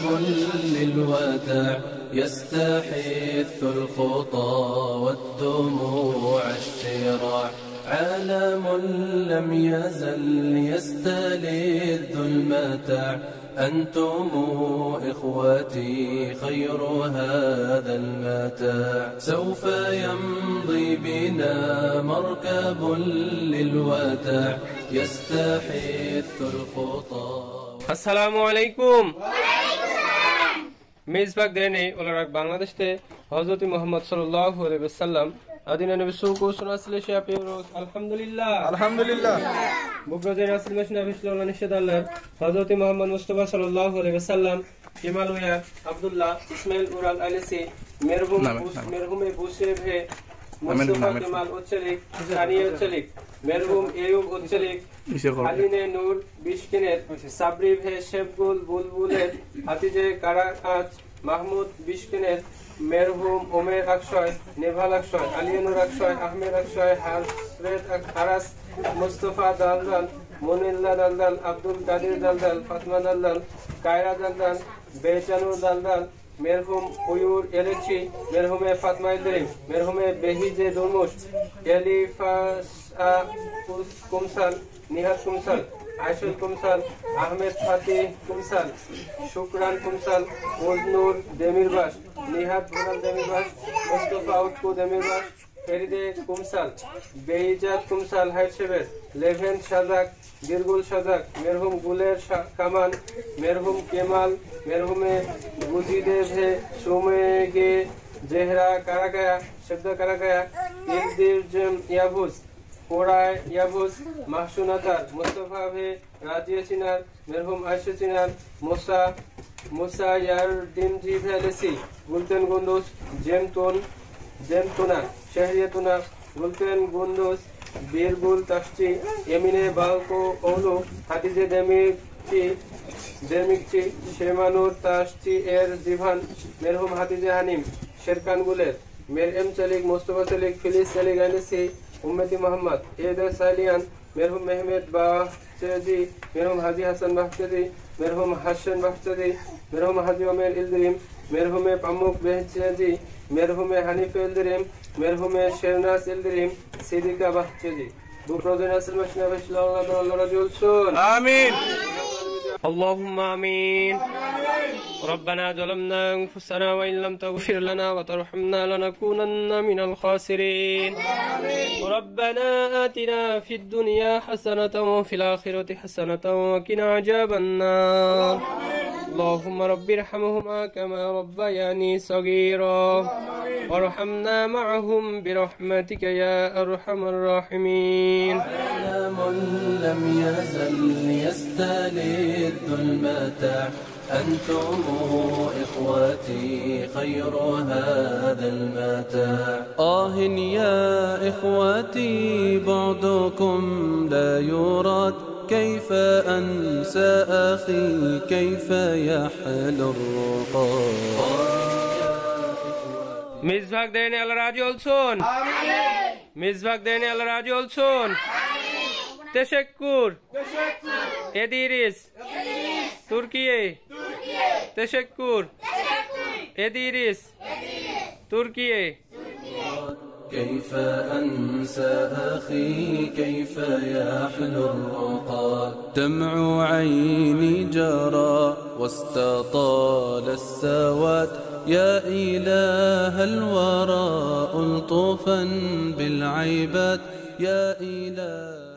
كل الوداع يستحث الخطى والدموع الشراع عالم لم يزل يستلذ المتاع أنتم إخوتي خير هذا المتاع سوف يمضي بنا مركب للوداع يستحث الخطى. السلام عليكم. মেজবাগ দেনে ওলারাক বাংলাদেশে হযরত মুহাম্মদ সাল্লাল্লাহু আলাইহি ওয়াসাল্লাম আদিনা নবী সুকু সুনাসলে শাপে আলহামদুলিল্লাহ আলহামদুলিল্লাহ বুগজের আসল মশনা বিসলাল্লাহ নিশাদাল্লাহ হযরত মুহাম্মদ মুস্তাফা সাল্লাল্লাহু আলাইহি ওয়াসাল্লাম কেমালুয়া আব্দুল্লাহ ইসমাইল উরাল আলাইসি মেরহুমে বুশে ভে মুস্তাফা কেমাল উচ্চলিক সানিয়া উচ্চলিক মেরহুম এয়ুব উচ্চলিক আলিনে নূর বিশকিনের সাবরি ভে শেবগুল বুলবুলের হাতিজে কারাকাজ Mahmud বিশকিনের মেরহুম ওমের আকশয় Naval আকশয় Aliyanur আকশয় Ahmed আকশয় হাসরেত Haras Mustafa দালদাল মুনিল্লা দালদাল Abdul Kadir দালদাল Fatma দালদাল Kiara দালদাল বেচানুর দালদাল মেরহুম উয়ুর এলেচি মেরহুমে Fatma Yildirim মেরহুমে বেহিজে দুরমুশ এলিফাস কুমসাল Nihat কুমসাল আয়শুল কুমসাল Ahmed Fati কুমসাল শুকরান কুমসাল ওজনুর দেমিরবাস Nihat ভুনাল দেমিরবাস Mustafa উৎকু দেমিরবাস ফেরিদে কুমসাল বেইজাত কুমসাল হাইশেবের লেভেন সাদাক দিরগুল সাদাক মেরহুম গুলের কামান মেরহুম কেমাল মেরহুমে গুজিদেভে সুমেগে জেহরা কারাগায়া শব্দ কারাগায়া ইলদির ইয়াবুস কোরায় ইয়াবুস মাহসুনাতার মুস্তফা ভে রাজিয়া চিনার মেরহুম আয়শা চিনার মুসা ইয়ার ডিমজি ভেলেসি গুলতেন গুন্দুস জেমতুনা শেহরিয়াতুনা গুলতেন গুন্দুস বীরগুল তাশচি এমিনে বালকো ওলু হাতিজে দেমিকচি শেমানুর তাশচি এর জিভান মেরহুম হাতিজে হানিম শেরকান গুলের মের এম চালিক মুস্তফা চালিক ফিলিস চালিক আনিসি উম্মতি মোহাম্মদ এদের সালিয়ান মেরহুম মেহমেদ বাহচেদি মেরহুম হাজি হাসান বাহচেদি মেরহুম হাসান বাহচেদি মেরহুম হাজি ওমের ইলদিরিম মেরহুমে পামুক বেহচেদি মেরহুমে হানিফ ইলদিরিম মেরহুমে শেরনাস ইলদিরিম সিদিকা বাহচেদি বুপ্রজন আসল মশনা বিসলাল্লাহু আল্লাহ রাজুল সুন আমিন اللهم آمين. ربنا ظلمنا أنفسنا وإن لم تغفر لنا وترحمنا لنكونن من الخاسرين. ربنا آتنا في الدنيا حسنة وفي الآخرة حسنة وقنا عذاب النار. اللهم رب ارحمهما كما ربياني صغيرا وارحمنا معهم برحمتك يا أرحم الراحمين. عالم لم يزل يستلذ المتاع أنتم إخوتي خير هذا المتاع يا إخوتي بعدكم لا يراد كيف أنسى أخي كيف يحل الرقاد মেজবাগ দেনে আল্লাহ রাজি olsun মেজবাগ দেনে আল্লাহ রাজি olsun teşekkür ederiz Türkiye teşekkür ederiz Türkiye. كيف أنسى أخي كيف يحلو الرقاد دمع عيني جرى واستطال السواد يا إله الورى ألطفا بالعباد يا إله